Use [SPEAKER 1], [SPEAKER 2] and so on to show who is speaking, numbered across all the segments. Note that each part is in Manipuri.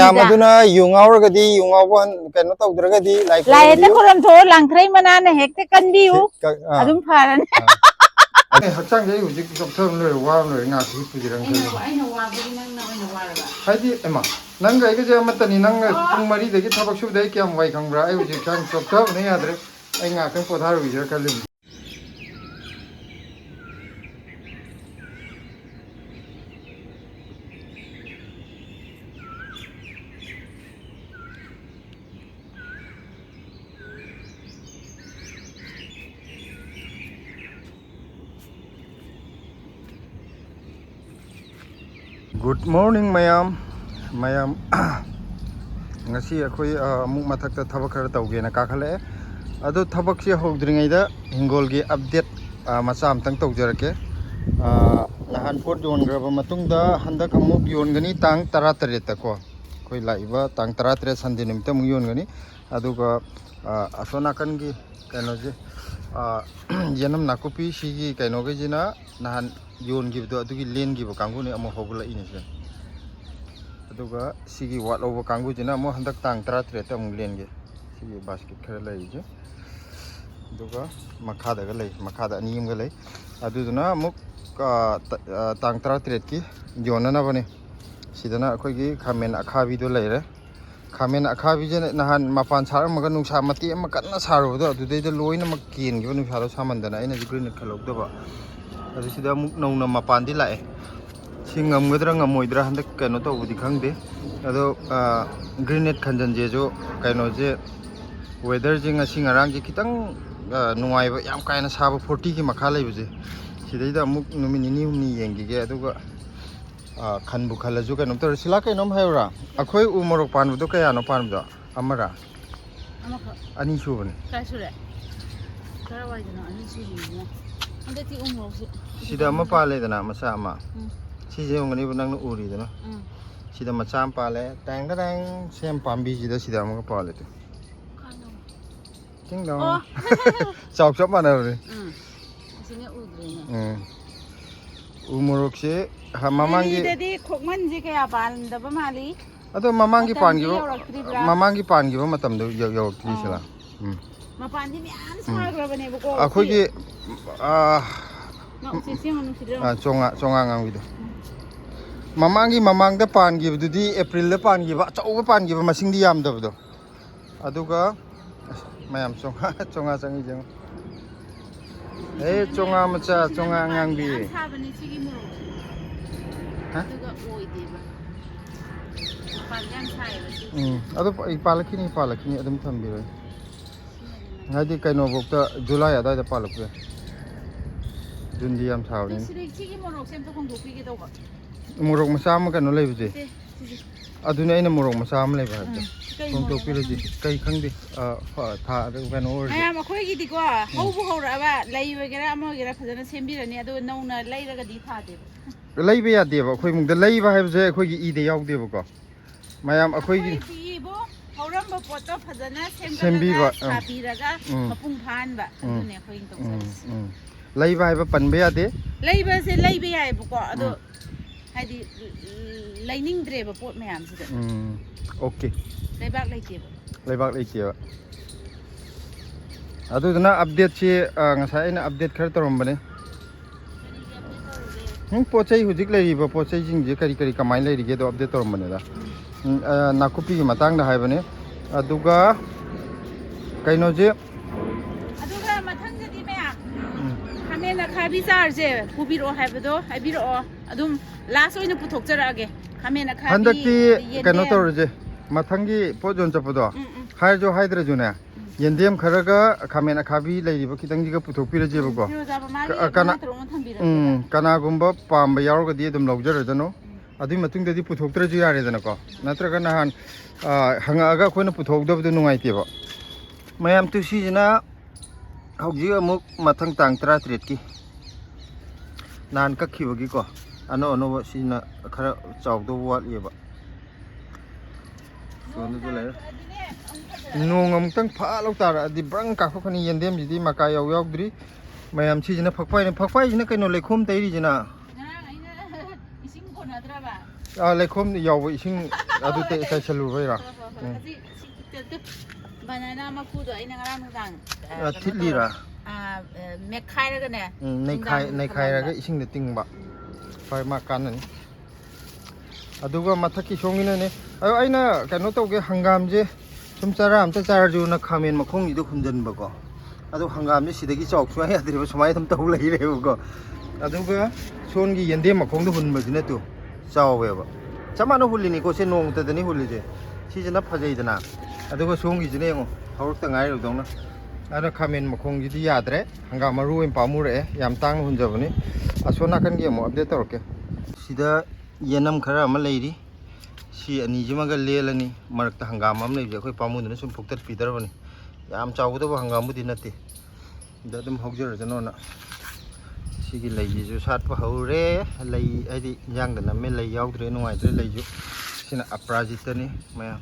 [SPEAKER 1] mayam aduna yungauragadi yungawan kano tawdragadi like
[SPEAKER 2] laite koram tho langthrai manana hekte kanbiu adum pharani
[SPEAKER 1] hakchang jai hujik doctor loi wa loi nga thi pujirang
[SPEAKER 2] aina wa bari nang na aina wa ra
[SPEAKER 1] haidi ema nang ga ge matani nang pung mari de thabak su dai kyam wai khangbra ai hujik chang doctor ne yadre ai nga kan podharu wijra kalim Good morning mayam ngasi akhoi amuk mathakta thabak khara tawge na ka khale adu thabak se hogdringai da hingol gi update macha amtang tawjarake nahan pot yon graba matung da handak amuk yon gani tang 13 ta ko khoi laiba tang 13 sandi nimta mu yon gani aduga asona kan gi kaino je yanam nakupi sigi kaino ge jina nahan yon gi do adugi len gi ba kangu ne amo hogla ini se aduga sigi wat over kangu jina mo handak tang 13 ta mu len ge sigi basket khara lai je aduga makha da ga lai makha da ani ga lai aduduna muk tang 13 ki yona na bane sidana akhoi gi khamen akhabi do lai re khamen akhabi je nahan mapan sar maga nungsa mati am kanna saru do adudai da loina mak ken gi nungsa ro samandana ina ji green khalok do ba adu sida muk nongna mapan di lae singam gadra ngamoidra handak kano to budi khangde ado green net khanjan je jo kaino je weather jing asing arang ji kitang nuai ba yam kaina saba 40 ki makha lai buje sidai da muk numi ni humni yengi ge aduga khanbu khalaju kanom to sila kainom hayra akhoi umorok panbu do kaya no panbu amara ani subani
[SPEAKER 2] kai sure kara wai dana ani suri mo ande ti umro
[SPEAKER 1] sida ma pale dana masa ama si je ngani bunang no uri dana sida macam pale tang tang sem pambi sida sida ma pale tu ting dong chok chok mana re
[SPEAKER 2] sini udre ne
[SPEAKER 1] umorok se ha mamangi
[SPEAKER 2] dedi khokman ji kaya balda ba mali
[SPEAKER 1] ado mamangi pangi ba matam do yaw trisala
[SPEAKER 2] mapandi mi an sagrabane bako
[SPEAKER 1] akhoi gi chonga ngang wido mamang da pan gi dudi april da pan gi ba chau pan gi ba masing di yam da do aduga mayam chonga changi jeng chonga macha chonga ngang bi
[SPEAKER 2] sabani sigi mo aduga oide ba panjang sai ba
[SPEAKER 1] adu palakini adum thambiro ngadi kaino bokta july ada da palakwe jundi yam thawni
[SPEAKER 2] sigi morok sem to khong dopi ge do ba
[SPEAKER 1] morok masa ma kano lei buje aduna ina morok masa am lei ba khong dopi reji kai khangdi tha da kano or
[SPEAKER 2] ayam akhoi gi di ko haubu haura ba lei wagera ama wagera phajana sembirani adu nauna leiraga di tha de
[SPEAKER 1] leiba ya de ba khoi mung da leiba haibje khoi gi ide yaw de ba ko mayam akhoi gi
[SPEAKER 2] haurambo poto phajana sembiba sabiraga mapung phan ba adune khoi to
[SPEAKER 1] leiba haiba panbe ya de
[SPEAKER 2] leiba se leiba ya ko ado haidi lining dre ba pot mayam se
[SPEAKER 1] okay
[SPEAKER 2] leibak leite
[SPEAKER 1] ba aduna update che ngasai na update khar torom bane pochai hujik lei ba pochai jing je kari kamai lei rige do update torom bane da nakupi gi matang da haibane aduga kaino je
[SPEAKER 2] aduga mathang je di me khamena khabi char je pubiro haibado haibiro adum last oina puthok jarage khamena khabi
[SPEAKER 1] handakti kaino tor je mathangi pojon chapodo hai jo haidra juna yendem kharaga khamena khabi leiriba kitang jiga puthok pira je bako kana gumba pamba yaroga di dum logjar jano adui matung dadi puthoktra ju yare dana ko natraga nahan hangaga khoina puthokdabdu nungai teba mayam tu si jina hauji amuk mathang tang 13 ki nan ka khibagi ko ano sina khara chawdo wat yeba sonu ju lai nongam tang pha lau tar adi brang ka khani yendem ji di maka yaw dri mayam si jina phakpai jina kaino lekhom tairi jina lekhom yaw ising ꯑꯗꯨ ꯇꯩꯁꯜꯂꯨꯕꯩꯔꯥ
[SPEAKER 2] banana makudo aina ngarang nudang
[SPEAKER 1] thidlira
[SPEAKER 2] mekhairagane
[SPEAKER 1] naikhayraga isingda tingba fai ma kanani aduga mathaki songina ne aina kano tawge hangam je sum chara amta charju na khamen makhong idu khunjanba ko adu hangam je sidagi chawk su ya driba sumai thum taw lai re ko aduga songi yende makhong du hunba jina tu chawe ba chamano hulini ko se nong ta dani huli je si jana phajai dana aduga songi jine ngo hawruk ta ngai ro dongna ana khamen makhong ji yadre hangam maru em pamure yam tang hunjabani asona kan ge mo update torke sida yenam khara ama leiri si ani jimaga lelani marakta hangam am leije khoi pamuduna sum phuktat pidarabani yam chawgudaba hangam budi natti da dum hawjara janona sigi leiji ju satpa haure lei adi yang da namme lei yaudre nuai dre leiju sina aprajitani maya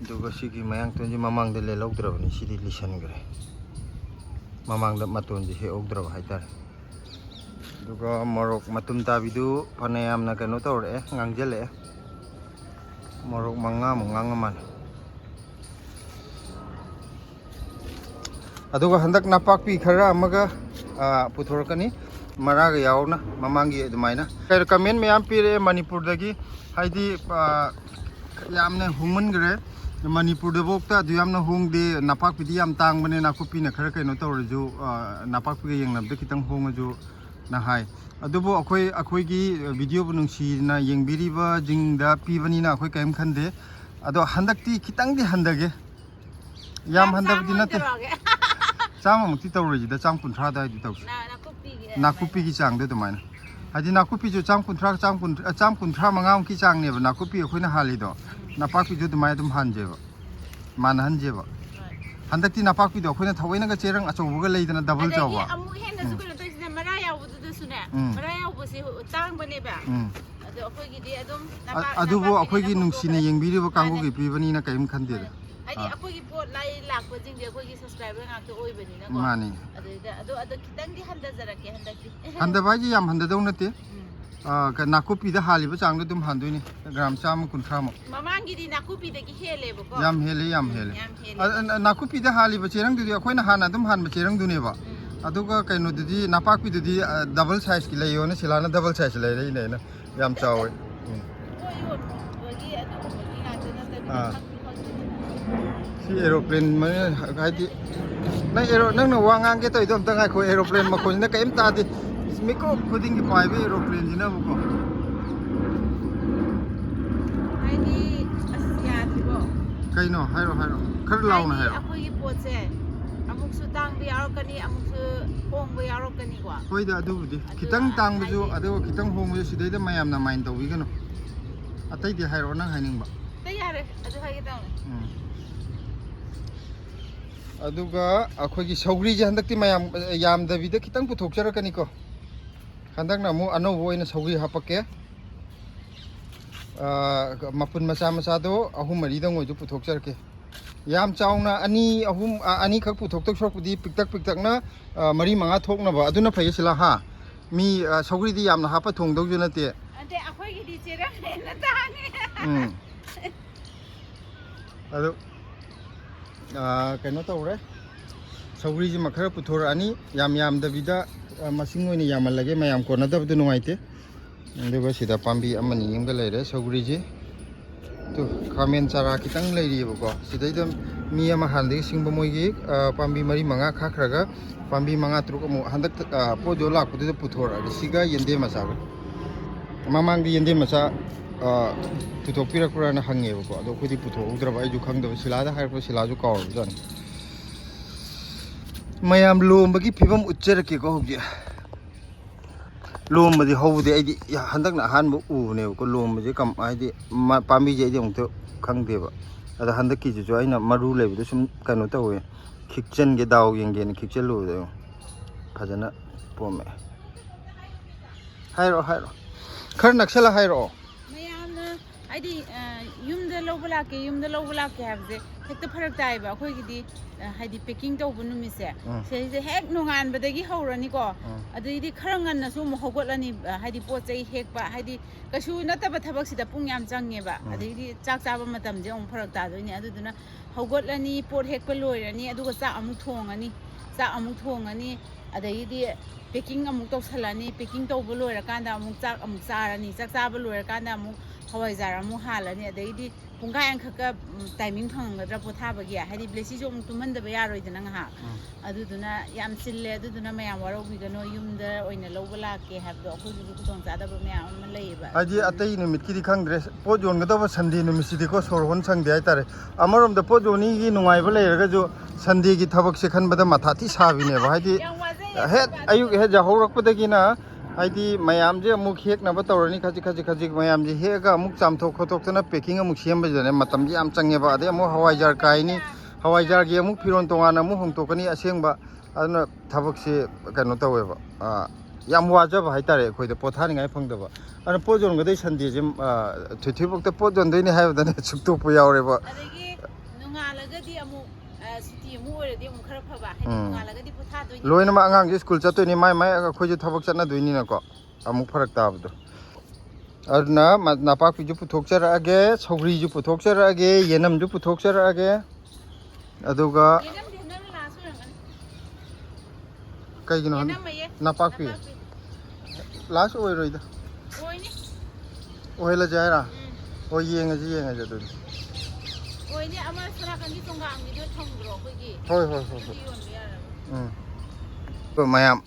[SPEAKER 1] duga sigi mayang tonji mamang de le lawdrabani sidi lisan gre mamang da matonji he ogdraba haitare duga morok matum tabidu panayam na kano tawre ngangjele morok manga mangaman aduga handak napakpi khara amaga puthorkani maraga yawna mamangi adumaina kay comment mayam pire manipur dagi haidi yamne human gre manipur de bokta du yamna hongde napakpi di yam tangbane nakupi na khara kay no tawre ju napakpi yengnabde kitang hongaju na hai adubo akhoi gi video bu nungsi na yengbiriba jingda pibani na akhoi kaim khande ado handakti kitang di handage yam handabdi nate chama mukti tawreji da cham kunthra da di taw nakupi gi chang de dumaina hadi nakupi ju cham kunthra mangam ki chang ne ba nakupi akhoi na hali do napakpi ju dumai dum hanje ba man hanje ba handakti napakpi do akhoi na thawaina ga cherang achowga leidana double jawba adubo akhoi nungsina yengbiriba kangu gi pibani na kaim khande da
[SPEAKER 2] adi akhoi gi pot lai lakpa jing je akhoi gi subscriber ngak to oibani na ko
[SPEAKER 1] mani
[SPEAKER 2] ado kitang di handa jarake handaki
[SPEAKER 1] handa baji yam handa daw nate ka nakupi da haliba chang dum handoini gram cham kunthra mo
[SPEAKER 2] mamangi di nakupi de gi hele bo ko
[SPEAKER 1] yam hele nakupi da haliba cherang du akhoi na hana dum han ba cherang du ne ba aduga kaino dudi napakpi dudi double size ki layo na silana double size lai rei ne na yam chawe si aeroplane mane haidi nang na wangang ke to idom tangai ko aeroplane ma khoi na kaim ta di miko khuding ki pai be aeroplane jina bu ko
[SPEAKER 2] haidi asya tibo
[SPEAKER 1] kaino hairo khar law na hairo
[SPEAKER 2] akhoi gi pot se amuk su tang bi yarokani amuk su hong bi yarokani kwa
[SPEAKER 1] hoi da adu di kitang tang bu adu kitang hong bu sidai da mayam na main tawi gano atai di hairo nang haining ba
[SPEAKER 2] tayare adu hai gi taw
[SPEAKER 1] aduga akhoi gi saugri je handakti mayam yam da bi da kitang puthok charakani ko handak na mu ano boina saugri hapake mapun macha do ahum mari da ngoi du puthok charake yam chauna ani khak puthok tok sok di piktak na mari manga thok na ba aduna phai sila ha mi saugri di yam na hapa thong dog ju na te
[SPEAKER 2] ante akhoi gi di chera na ta ni
[SPEAKER 1] adu kaino tawre saugri ji makhara puthor ani yam da bida masing oini yamalage mayam kona da bu nuaite ndeba sida pambi amani yimga leire saugri ji tu khamen chara kitang leiri bako sidai dam mi ama hande singba moigi pambi mari manga khakhraga pambi manga truk amu handak pojo lak pudu puthor adi siga yende masa mamang di yende masa puthok pirakura na hange bako ado khudi puthok udraba ai ju khangda sila da har sila ju kaw jan mayam lombagi phibam uchcherake ko hogi lombadi howde aidi handakna hanbu ubne ko lombadi kam aidi pambi je jong to khangde ba ada handaki ju aina maru lebidu sum kano tawe khikchen ge daw yenge ni khikchelu de phajana pome hairo khar naksala hairo
[SPEAKER 2] mayamna ꯍꯥꯏꯗꯤ ꯌꯨꯝꯗ ꯂꯧꯕ ꯂꯥꯛꯀꯦ ꯍꯥꯏꯕꯁꯦ ꯍꯦꯛꯇ ꯐꯔꯛ ꯇꯥꯏꯕ ꯑꯩꯈꯣꯏꯒꯤꯗꯤ ꯍꯥꯏꯗꯤ ꯄꯦꯛꯀꯤꯡ ꯇꯧꯕ ꯅꯨꯃꯤꯠꯁꯦ ꯁꯤꯁꯦ ꯍꯦꯛ ꯅꯣꯡꯉꯥꯟꯕꯗꯒꯤ ꯍꯧꯔꯅꯤꯀꯣ ꯑꯗꯩꯗꯤ ꯈꯔ ꯉꯟꯅꯁꯨ ꯑꯃꯨꯛ ꯍꯧꯒꯠꯂꯅꯤ ꯍꯥꯏꯗꯤ ꯄꯣꯠ ꯆꯩ ꯍꯦꯛꯄ ꯍꯥꯏꯗꯤ ꯀꯩꯁꯨ ꯅꯠꯇꯕ ꯊꯕꯛꯁꯤꯗ ꯄꯨꯡ ꯌꯥꯝ ꯆꯪꯉꯦꯕ ꯑꯗꯩꯗꯤ ꯆꯥꯛ ꯆꯥꯕ ꯃꯇꯝꯁꯦ ꯑꯃꯨꯛ ꯐꯔꯛ ꯇꯥꯗꯣꯏꯅꯦ ꯑꯗꯨꯗꯨꯅ ꯍꯧꯒꯠꯂꯅꯤ ꯄꯣꯠ ꯍꯦꯛꯄ ꯂꯣꯏꯔꯅꯤ ꯑꯗꯨꯒ ꯆꯥꯛ ꯑꯃꯨꯛ ꯊꯣꯡꯉꯅꯤ ꯑꯗꯒꯤꯗꯤ ꯄꯦꯛꯀꯤꯡ ꯑꯃꯨꯛ ꯇꯧꯁꯜꯂꯅꯤ ꯄꯦꯛꯀꯤꯡ ꯇꯧꯕ ꯂꯣꯏꯔꯀꯥꯟꯗ ꯑꯃꯨꯛ ꯆꯥꯛ ꯑꯃꯨꯛ ꯆꯥꯔꯅꯤ ꯆꯥꯛ ꯆꯥꯕ ꯂꯣꯏꯔꯀꯥꯟꯗ ꯑꯃꯨꯛ ꯍꯋꯥꯏꯖꯥꯔ ꯑꯃꯨꯛ ꯍꯥꯜꯂꯅꯤ ꯑꯗꯩꯗꯤ ꯄꯨꯡꯈꯥꯏ ꯑꯃꯈꯛꯀ ꯇꯥꯏꯃꯤꯡ ꯐꯪꯒꯗ꯭ꯔꯥ ꯄꯣꯊꯥꯕꯒꯤ ꯍꯥꯏꯗꯤ ꯕ꯭ꯂꯦꯁꯤꯁꯨ ꯑꯃꯨꯛ ꯇꯨꯝꯍꯟꯗꯕ ꯌꯥꯔꯣꯏꯗꯅ ꯉꯥꯏꯍꯥꯛ ꯑꯗꯨꯗꯨꯅ ꯌꯥꯝ ꯆꯤꯜꯂꯦ ꯑꯗꯨꯗꯨꯅ ꯃꯌꯥꯝ ꯋꯥꯔꯧꯕꯤꯒꯅꯣ ꯌꯨꯝꯗ ꯑꯣꯏꯅ ꯂꯧꯕ ꯂꯥꯛꯀꯦ ꯍꯥꯏꯕꯗꯣ ꯑꯩꯈꯣꯏꯒꯤꯗꯤ ꯈꯨꯗꯣꯡꯆꯥꯗꯕ ꯃꯌꯥꯝ ꯑꯃ ꯂꯩꯌꯦꯕ
[SPEAKER 1] ꯍꯥꯏꯗꯤ ꯑꯇꯩ ꯅꯨꯃꯤꯠꯀꯤꯗꯤ ꯈꯪꯗ꯭ꯔꯦ ꯄꯣꯠ ꯌꯣꯟꯒꯗꯕ ꯁꯟꯗꯦ ꯅꯨꯃꯤꯠꯁꯤꯗꯤꯀꯣ ꯁꯣꯔ ꯍꯣꯟ ꯁꯪꯗꯦ ꯍꯥꯏꯇꯥꯔꯦ ꯑꯃꯔꯣꯝꯗ ꯄꯣꯠ ꯌꯣꯟꯅꯤꯒꯤ ꯅꯨꯡꯉꯥꯏꯕ ꯂꯩꯔꯒꯁꯨ ꯁꯟꯗꯦꯒꯤ ꯊꯕꯛꯁꯦ ꯈꯟꯕꯗ ꯃꯊꯥ ꯊꯤ ꯁꯥꯕꯤꯅꯦꯕ ꯍꯥꯏꯗꯤ ꯍꯦꯛ ꯑꯌꯨꯛ ꯍꯦꯛ ꯌꯥꯍꯧꯔꯛꯄꯗꯒꯤꯅ ꯍꯥꯏꯗꯤ ꯃꯌꯥꯝꯁꯦ ꯑꯃꯨꯛ ꯍꯦꯛꯅꯕ ꯇꯧꯔꯅꯤ ꯈꯖꯤꯛ ꯃꯌꯥꯝꯁꯦ ꯍꯦꯛꯑꯒ ꯑꯃꯨꯛ ꯆꯥꯝꯊꯣꯛ ꯈꯣꯠꯇꯣꯛꯇꯅ ꯄꯦꯛꯀꯤꯡ ꯑꯃꯨꯛ ꯁꯦꯝꯕꯁꯤꯗꯅꯦ ꯃꯇꯝꯁꯦ ꯌꯥꯝ ꯆꯪꯉꯦꯕ ꯑꯗꯩ ꯑꯃꯨꯛ ꯍꯋꯥꯏꯖꯥꯔ ꯀꯥꯏꯅꯤ ꯍꯋꯥꯏꯖꯥꯔꯒꯤ ꯑꯃꯨꯛ ꯐꯤꯔꯣꯟ ꯇꯣꯉꯥꯟꯅ ꯑꯃꯨꯛ ꯍꯣꯡꯇꯣꯛꯀꯅꯤ ꯑꯁꯦꯡꯕ ꯑꯗꯨꯅ ꯊꯕꯛꯁꯦ ꯀꯩꯅꯣ ꯇꯧꯋꯦꯕ ꯌꯥꯝ ꯋꯥꯖꯕ ꯍꯥꯏꯇꯥꯔꯦ ꯑꯩꯈꯣꯏꯗ ꯄꯣꯊꯥꯅꯤꯡꯉꯥꯏ ꯐꯪꯗꯕ ꯑꯗꯨꯅ ꯄꯣꯠ ꯌꯣꯟꯒꯗꯣꯏ ꯁꯟꯗꯦꯁꯦ ꯊꯣꯏꯊꯣꯏꯐꯥꯎꯇ ꯄꯣꯠ ꯌꯣꯟꯗꯣꯏꯅꯦ ꯍꯥꯏꯕꯗꯅꯦ ꯁꯨꯛꯇꯣꯛꯄ ꯌꯥꯎꯔꯦꯕ
[SPEAKER 2] ꯑꯗꯒꯤ ꯅꯣꯡꯉꯥꯜꯂꯒꯗꯤ ꯑꯃꯨꯛ ꯁꯨꯇꯤ ꯑꯃꯨꯛ ꯑꯣꯏꯔꯗꯤ ꯑꯃꯨꯛ ꯈꯔ ꯐꯕ ꯍꯥꯏꯗꯤ ꯅꯣꯡꯉꯥꯜꯂꯒꯗꯤ ꯄꯣꯊꯥꯗꯣꯏꯅꯤ
[SPEAKER 1] ꯂꯣꯏꯅꯃꯛ ꯑꯉꯥꯡꯁꯦ ꯁ꯭ꯀꯨꯜ ꯆꯠꯇꯣꯏꯅꯤ ꯃꯥꯏ ꯑꯩꯈꯣꯏꯁꯨ ꯊꯕꯛ ꯆꯠꯅꯗꯣꯏꯅꯤꯅꯀꯣ ꯑꯃꯨꯛ ꯐꯔꯛ ꯇꯥꯕꯗꯣ ꯑꯗꯨꯅ ꯅꯄꯥꯛꯄꯤꯁꯨ ꯄꯨꯊꯣꯛꯆꯔꯛꯑꯒꯦ ꯁꯧꯒ꯭ꯔꯤꯁꯨ ꯄꯨꯊꯣꯛꯆꯔꯛꯑꯒꯦ ꯌꯦꯅꯝꯁꯨ ꯄꯨꯊꯣꯛꯆꯔꯛꯑꯒꯦ ꯑꯗꯨꯒ ꯀꯩꯒꯤꯅꯣ ꯅꯄꯥꯛꯄꯤ ꯂꯥꯁ ꯑꯣꯏꯔꯣꯏꯗ ꯑꯣꯏꯍꯜꯂꯁꯦ ꯍꯥꯏꯔ ꯍꯣꯏ ꯌꯦꯡꯉꯁꯤ ꯑꯗꯨꯗꯤ
[SPEAKER 2] ꯑꯣꯏꯅꯦ ꯑꯃ ꯁꯣꯅꯥꯀꯟꯒꯤ ꯆꯣꯡꯒꯥꯡꯒꯤꯗꯣ ꯊꯝꯈ꯭ꯔꯣ ꯑꯩꯈꯣꯏꯒꯤ
[SPEAKER 1] ꯍꯣꯏ
[SPEAKER 2] ꯌꯣꯟꯕ ꯌꯥꯔꯕ
[SPEAKER 1] ꯃꯌꯥꯝ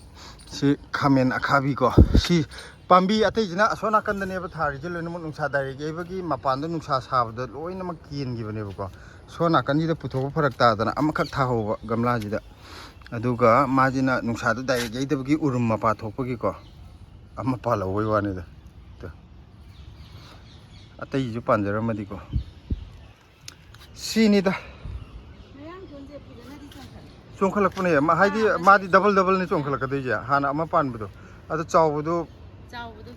[SPEAKER 1] ꯁꯤ ꯈꯥꯃꯦꯟ ꯑꯈꯥꯕꯤꯀꯣ ꯁꯤ ꯄꯥꯝꯕꯤ ꯑꯇꯩꯁꯤꯅ ꯑꯁꯣꯝ ꯅꯥꯀꯟꯗꯅꯦꯕ ꯊꯥꯔꯤꯁꯦ ꯂꯣꯏꯅꯃꯛ ꯅꯨꯡꯁꯥ ꯗꯥꯏꯔꯦꯛ ꯌꯩꯕꯒꯤ ꯃꯄꯥꯟꯗ ꯅꯨꯡꯁꯥ ꯁꯥꯕꯗ ꯂꯣꯏꯅꯃꯛ ꯀꯦꯟꯈꯤꯕꯅꯦꯕꯀꯣ ꯁꯣꯝ ꯅꯥꯀꯟꯁꯤꯗ ꯄꯨꯊꯣꯛꯄ ꯐꯔꯛ ꯇꯥꯗꯅ ꯑꯃꯈꯛ ꯊꯥꯍꯧꯕ ꯒꯝꯂꯥꯁꯤꯗ ꯑꯗꯨꯒ ꯃꯥꯁꯤꯅ ꯅꯨꯡꯁꯥꯗ ꯗꯥꯏꯔꯦꯛ ꯌꯩꯗꯕꯒꯤ ꯎꯔꯨꯝ ꯃꯄꯥ ꯊꯣꯛꯄꯒꯤꯀꯣ ꯑꯃ ꯄꯥꯜꯍꯧꯕꯩ ꯋꯥꯅꯤꯗ ꯑꯇꯩꯁꯨ ꯄꯥꯟꯖꯔꯝꯃꯗꯤꯀꯣ ꯁꯤꯅꯤꯗ ꯆꯣꯡꯈꯠꯂꯛꯄꯅꯦ ꯍꯥꯏꯗꯤ ꯃꯥꯗꯤ ꯗꯕꯜꯅꯤ ꯆꯣꯡꯈꯠꯂꯛꯀꯗꯣꯏꯁꯦ ꯍꯥꯟꯅ ꯑꯃ ꯄꯥꯟꯕꯗꯣ ꯑꯗꯣ ꯆꯥꯎꯕꯗꯣ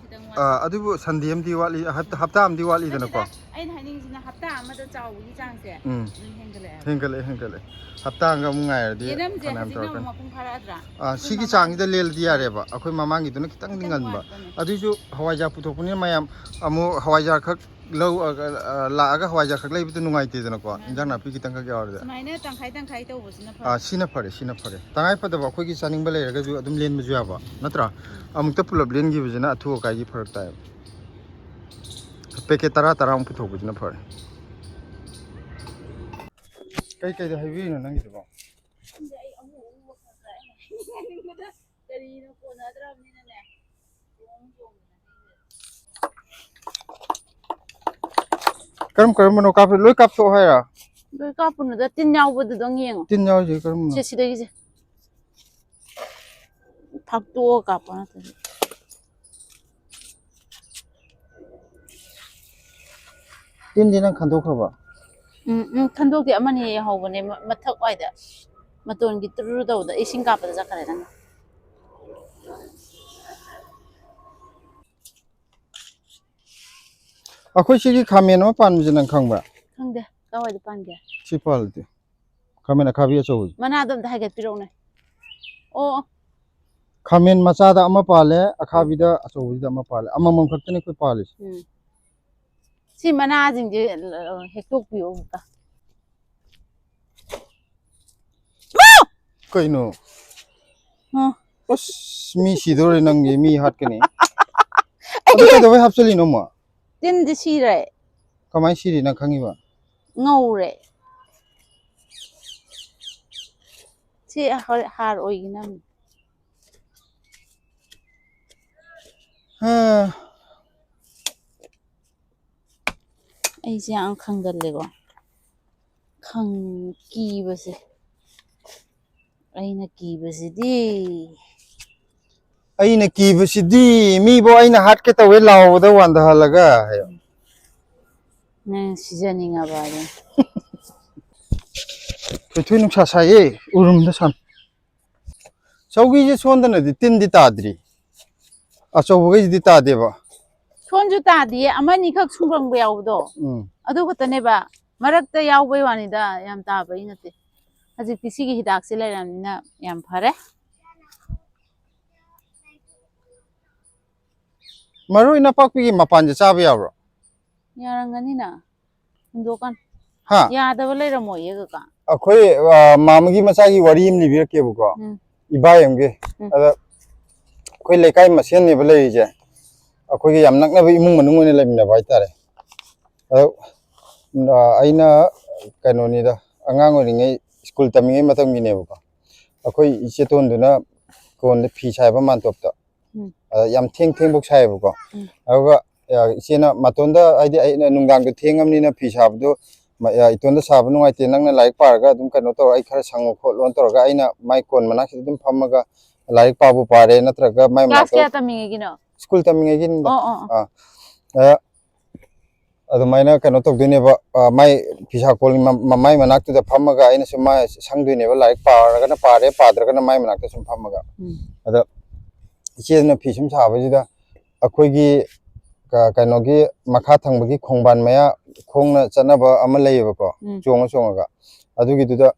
[SPEAKER 2] ꯈꯤꯇꯪ
[SPEAKER 1] ꯑꯗꯨꯕꯨ ꯁꯟꯗꯦ ꯑꯃꯗꯤ ꯋꯥꯠꯂꯤ ꯍꯞꯇꯥ ꯑꯃꯗꯤ ꯋꯥꯠꯂꯤꯗꯅꯀꯣ
[SPEAKER 2] ꯑꯩꯅ ꯍꯥꯏꯅꯤꯡꯉꯤꯁꯤꯅ ꯍꯞꯇꯥ ꯑꯃꯗ ꯆꯥꯎꯕꯒꯤ ꯆꯥꯡꯁꯦ ꯑꯗꯨꯝ
[SPEAKER 1] ꯍꯦꯟꯒꯠꯂꯛꯑꯦ ꯍꯞꯇꯥ ꯑꯃꯒ ꯑꯃꯨꯛ ꯉꯥꯏꯔꯗꯤ ꯐꯅꯌꯥꯝ ꯇꯧꯔꯛꯀꯅꯤ
[SPEAKER 2] ꯃꯄꯨꯡ ꯐꯥꯔꯛꯑꯗ꯭ꯔꯥ
[SPEAKER 1] ꯁꯤꯒꯤ ꯆꯥꯡꯁꯤꯗ ꯂꯦꯜꯂꯗꯤ ꯌꯥꯔꯦꯕ ꯑꯩꯈꯣꯏ ꯃꯃꯥꯡꯒꯤꯗꯨꯅ ꯈꯤꯇꯪꯗꯤ ꯉꯟꯕ ꯑꯗꯨꯏꯁꯨ ꯍꯋꯥꯏꯖꯥꯔ ꯄꯨꯊꯣꯛꯄꯅꯤꯅ ꯃꯌꯥꯝ ꯑꯃꯨꯛ ꯍꯋꯥꯏꯖꯥꯔ ꯈꯛ ꯂꯥꯛꯑꯒ ꯍꯋꯥꯏꯖꯥꯔ ꯈꯛ ꯂꯩꯕꯗꯨ ꯅꯨꯡꯉꯥꯏꯇꯦꯗꯅꯀꯣ ꯏꯟꯖꯥꯡ ꯅꯥꯄꯤ ꯈꯤꯇꯪꯈꯛ ꯌꯥꯎꯔꯗꯤ
[SPEAKER 2] ꯁꯨꯃꯥꯏꯅ ꯇꯪꯈꯥꯏ ꯇꯧꯕꯁꯤꯅ
[SPEAKER 1] ꯁꯤꯅ ꯐꯔꯦ ꯇꯉꯥꯏ ꯐꯗꯕ ꯑꯩꯈꯣꯏꯒꯤ ꯆꯥꯅꯤꯡꯕ ꯂꯩꯔꯒꯁꯨ ꯑꯗꯨꯝ ꯂꯦꯟꯕꯁꯨ ꯌꯥꯕ ꯅꯠꯇ꯭ꯔꯥ ꯑꯃꯨꯛꯇ ꯄꯨꯂꯞ ꯂꯦꯟꯈꯤꯕꯁꯤꯅ ꯑꯊꯨ ꯑꯀꯥꯏꯒꯤ ꯐꯔꯛ ꯇꯥꯏꯌꯦꯕ ꯄꯦꯀꯦꯠ 10 ꯄꯨꯊꯣꯛꯄꯁꯤꯅ ꯐꯔꯦ ꯀꯩꯗ ꯍꯥꯏꯕꯤꯔꯤꯅꯣ ꯅꯪꯒꯤꯗꯨꯕꯣ
[SPEAKER 2] ꯀꯔꯤꯅꯣ ꯀꯣꯟꯅꯗ꯭ꯔꯕꯅꯤꯅꯅꯦ
[SPEAKER 1] ꯀꯔꯝꯕꯅꯣ ꯀꯥꯞꯄ ꯂꯣꯏ ꯀꯥꯞꯊꯣꯛꯑꯣ ꯍꯥꯏꯔ
[SPEAKER 2] ꯂꯣꯏ ꯀꯥꯞꯄꯨꯅꯨꯗ ꯇꯤꯟ ꯌꯥꯎꯕꯗꯨꯗꯪ ꯌꯦꯡꯉꯣ
[SPEAKER 1] ꯇꯤꯟ ꯌꯥꯎꯔꯤꯁꯦ ꯀꯔꯝꯕꯅꯣ
[SPEAKER 2] ꯁꯤꯗꯒꯤꯁꯦ ꯐꯛꯇꯣꯛꯑ ꯀꯥꯞꯄ ꯅꯠꯇ꯭ꯔꯗꯤ
[SPEAKER 1] ꯇꯤꯟꯗꯤ ꯅꯪ ꯈꯟꯗꯣꯛꯈ꯭ꯔꯕ
[SPEAKER 2] ꯈꯟꯗꯣꯛꯇꯦ ꯑꯃꯅꯤ ꯍꯧꯕꯅꯦ ꯃꯊꯛ ꯋꯥꯏꯗ ꯃꯇꯣꯟꯒꯤ ꯇꯨꯔꯨ ꯇꯧꯕꯗ ꯏꯁꯤꯡ ꯀꯥꯞꯄꯗ ꯆꯠꯈ꯭ꯔꯦ ꯅꯪ
[SPEAKER 1] ꯑꯩꯈꯣꯏ ꯁꯤꯒꯤ ꯈꯥꯃꯦꯟ ꯑꯃ ꯄꯥꯟꯕꯁꯦ ꯅꯪ ꯈꯪꯕ꯭ꯔꯥ
[SPEAKER 2] ꯈꯪꯗꯦ ꯀꯥꯏꯋꯥꯏꯗ ꯄꯥꯟꯒꯦ
[SPEAKER 1] ꯁꯤ ꯄꯥꯜꯂꯗꯤ ꯈꯥꯃꯦꯟ ꯑꯈꯥꯕꯤ ꯑꯆꯧꯕꯁꯦ
[SPEAKER 2] ꯃꯅꯥꯗꯣ ꯑꯝꯇ ꯍꯥꯏꯒꯠꯄꯤꯔꯛꯎꯅꯦ ꯑꯣ
[SPEAKER 1] ꯈꯥꯃꯦꯟ ꯃꯆꯥꯗ ꯑꯃ ꯄꯥꯜꯂꯦ ꯑꯈꯥꯕꯤꯗ ꯑꯆꯧꯕꯁꯤꯗ ꯑꯃ ꯄꯥꯜꯂꯦ ꯑꯃꯃꯝ ꯈꯛꯇꯅꯤ ꯑꯩꯈꯣꯏ ꯄꯥꯜꯂꯤꯁꯦ
[SPEAKER 2] ꯁꯤ ꯃꯅꯥꯁꯤꯡꯁꯦ ꯍꯦꯛꯇꯣꯛꯄꯤꯌꯣ ꯑꯃꯨꯛꯇ
[SPEAKER 1] ꯀꯩꯅꯣ ꯑꯁ ꯃꯤ ꯁꯤꯗꯧꯔꯦ ꯅꯪꯒꯤ ꯃꯤ ꯍꯥꯠꯀꯅꯤ ꯑꯗꯨ ꯀꯩꯗꯧꯕꯩ ꯍꯥꯞꯆꯜꯂꯤꯅꯣ ꯑꯃꯨꯛ
[SPEAKER 2] ꯇꯤꯟꯁꯦ ꯁꯤꯔꯦ
[SPEAKER 1] ꯀꯃꯥꯏꯅ ꯁꯤꯔꯤ ꯅꯪ ꯈꯪꯉꯤꯕ
[SPEAKER 2] ꯉꯧꯔꯦ ꯁꯤ ꯍꯥꯔ ꯑꯣꯏꯒꯅꯕꯅꯤ ꯑꯩꯁꯦ ꯌꯥꯝ ꯈꯪꯒꯜꯂꯦꯀꯣ ꯀꯤꯕꯁꯦ ꯑꯩꯅ
[SPEAKER 1] ꯀꯤꯕꯁꯤꯗꯤ ꯃꯤꯕꯨ ꯑꯩꯅ ꯍꯥꯠꯀꯦ ꯇꯧꯋꯦ ꯂꯥꯎꯕꯗ ꯋꯥꯟꯊꯍꯜꯂꯒ ꯍꯥꯏꯌꯣ
[SPEAKER 2] ꯅꯪ ꯁꯤꯖꯅꯤꯡꯉꯕ ꯑꯗꯨ
[SPEAKER 1] ꯊꯣꯏ ꯅꯨꯡꯁꯥ ꯁꯥꯏꯌꯦ ꯎꯔꯨꯝꯗ ꯁꯥꯟ ꯁꯧꯒꯤꯁꯦ ꯁꯣꯟꯗꯅꯗꯤ ꯇꯤꯟꯗꯤ ꯇꯥꯗ꯭ꯔꯤ ꯑꯆꯧꯕꯈꯩꯁꯤꯗꯤ ꯇꯥꯗꯦꯕ
[SPEAKER 2] ꯁꯣꯟꯁꯨ ꯇꯥꯗꯤꯌꯦ ꯑꯃꯅꯤ ꯈꯛ ꯁꯨꯡꯒꯪꯕ ꯌꯥꯎꯕꯗꯣ ꯑꯗꯨ ꯈꯛꯇꯅꯦꯕ ꯃꯔꯛꯇ ꯌꯥꯎꯕꯩ ꯋꯥꯅꯤꯗ ꯌꯥꯝ ꯇꯥꯕꯩ ꯅꯠꯇꯦ ꯍꯧꯖꯤꯛꯇꯤ ꯁꯤꯒꯤ ꯍꯤꯗꯥꯛꯁꯦ ꯂꯩꯔꯕꯅꯤꯅ ꯌꯥꯝ ꯐꯔꯦ
[SPEAKER 1] ꯃꯔꯣꯏ ꯅꯄꯥꯛꯄꯤꯒꯤ ꯃꯄꯥꯟꯁꯦ ꯆꯥꯕ ꯌꯥꯕ꯭ꯔꯣ
[SPEAKER 2] ꯌꯥꯔꯝꯒꯅꯤꯅ ꯍꯨꯟꯗꯣꯛꯀꯥꯟ
[SPEAKER 1] ꯍꯥ
[SPEAKER 2] ꯌꯥꯗꯕ ꯂꯩꯔꯝꯃꯣꯏꯌꯦ ꯀꯀꯥ
[SPEAKER 1] ꯑꯩꯈꯣꯏ ꯃꯥꯃꯒꯤ ꯃꯆꯥꯒꯤ ꯋꯥꯔꯤ ꯑꯃ ꯂꯤꯕꯤꯔꯛꯀꯦꯕꯀꯣ ꯏꯕꯥꯏ ꯑꯃꯒꯤ ꯑꯗ ꯑꯩꯈꯣꯏ ꯂꯩꯀꯥꯏ ꯃꯁꯦꯟꯅꯦꯕ ꯂꯩꯔꯤꯁꯦ ꯑꯩꯈꯣꯏꯒꯤ ꯌꯥꯝ ꯅꯛꯅꯕ ꯏꯃꯨꯡ ꯃꯅꯨꯡ ꯑꯣꯏꯅ ꯂꯩꯃꯤꯟꯅꯕ ꯍꯥꯏꯇꯥꯔꯦ ꯑꯗꯣ ꯑꯩꯅ ꯀꯩꯅꯣꯅꯤꯗ ꯑꯉꯥꯡ ꯑꯣꯏꯔꯤꯉꯩ ꯁ꯭ꯀꯨꯜ ꯇꯝꯃꯤꯉꯩ ꯃꯇꯝꯒꯤꯅꯦꯕꯀꯣ ꯑꯩꯈꯣꯏ ꯏꯆꯦꯇꯣꯟꯗꯨꯅ ꯀꯣꯟꯗ ꯐꯤ ꯁꯥꯏꯕ ꯃꯥꯟꯇꯣꯞꯇ ꯌꯥꯝ ꯊꯦꯡꯐꯧ ꯁꯥꯏꯌꯦꯕꯀꯣ ꯑꯗꯨꯒ ꯏꯆꯦꯅ ꯃꯇꯣꯟꯗ ꯍꯥꯏꯗꯤ ꯑꯩꯅ ꯅꯨꯡꯗꯥꯡꯗꯣ ꯊꯦꯡꯉꯕꯅꯤꯅ ꯐꯤ ꯁꯥꯕꯗꯣ ꯏꯇꯣꯟꯗ ꯁꯥꯕ ꯅꯨꯡꯉꯥꯏꯇꯦ ꯅꯪꯅ ꯂꯥꯏꯔꯤꯛ ꯄꯥꯔꯒ ꯑꯗꯨꯝ ꯀꯩꯅꯣ ꯇꯧꯔ ꯑꯩ ꯈꯔ ꯁꯪꯉꯣ ꯈꯣꯠꯂꯣꯅ ꯇꯧꯔꯒ ꯑꯩꯅ ꯃꯥꯏ ꯀꯣꯟ ꯃꯅꯥꯛꯁꯤꯗ ꯑꯗꯨꯝ ꯐꯝꯃꯒ ꯂꯥꯏꯔꯤꯛ ꯄꯥꯕꯨ ꯄꯥꯔꯦ ꯅꯠꯇ꯭ꯔꯒ ꯃꯥꯏ
[SPEAKER 2] ꯀ꯭ꯂꯥꯁ
[SPEAKER 1] ꯃꯅꯥꯛꯇ
[SPEAKER 2] ꯀꯌꯥ ꯇꯝꯃꯤꯉꯩꯒꯤꯅꯣ
[SPEAKER 1] ꯁ꯭ꯀꯨꯜ ꯇꯝꯃꯤꯉꯩꯒꯤꯅꯤꯗ ꯑꯗꯨꯃꯥꯏꯅ ꯀꯩꯅꯣ ꯇꯧꯗꯣꯏꯅꯦꯕ ꯃꯥꯏ ꯐꯤꯁꯥꯀꯣꯜ ꯃꯥꯏ ꯃꯅꯥꯛꯇꯨꯗ ꯐꯝꯃꯒ ꯑꯩꯅꯁꯨ ꯃꯥ ꯁꯪꯗꯣꯏꯅꯦꯕ ꯂꯥꯏꯔꯤꯛ ꯄꯥꯔꯒꯅ ꯄꯥꯔꯦ ꯄꯥꯗ꯭ꯔꯒꯅ ꯃꯥꯏ ꯃꯅꯥꯛꯇ ꯁꯨꯝ ꯐꯝꯃꯒ ꯑꯗ ꯏꯆꯦꯗꯨꯅ ꯐꯤ ꯁꯨꯝ ꯁꯥꯕꯁꯤꯗ ꯑꯩꯈꯣꯏꯒꯤ ꯀꯩꯅꯣꯒꯤ ꯃꯈꯥ ꯊꯪꯕꯒꯤ ꯈꯣꯡꯕꯥꯟ ꯃꯌꯥ ꯈꯣꯡꯅ ꯆꯠꯅꯕ ꯑꯃ ꯂꯩꯌꯦꯕꯀꯣ ꯆꯣꯡꯉꯒ ꯑꯗꯨꯒꯤꯗꯨꯗ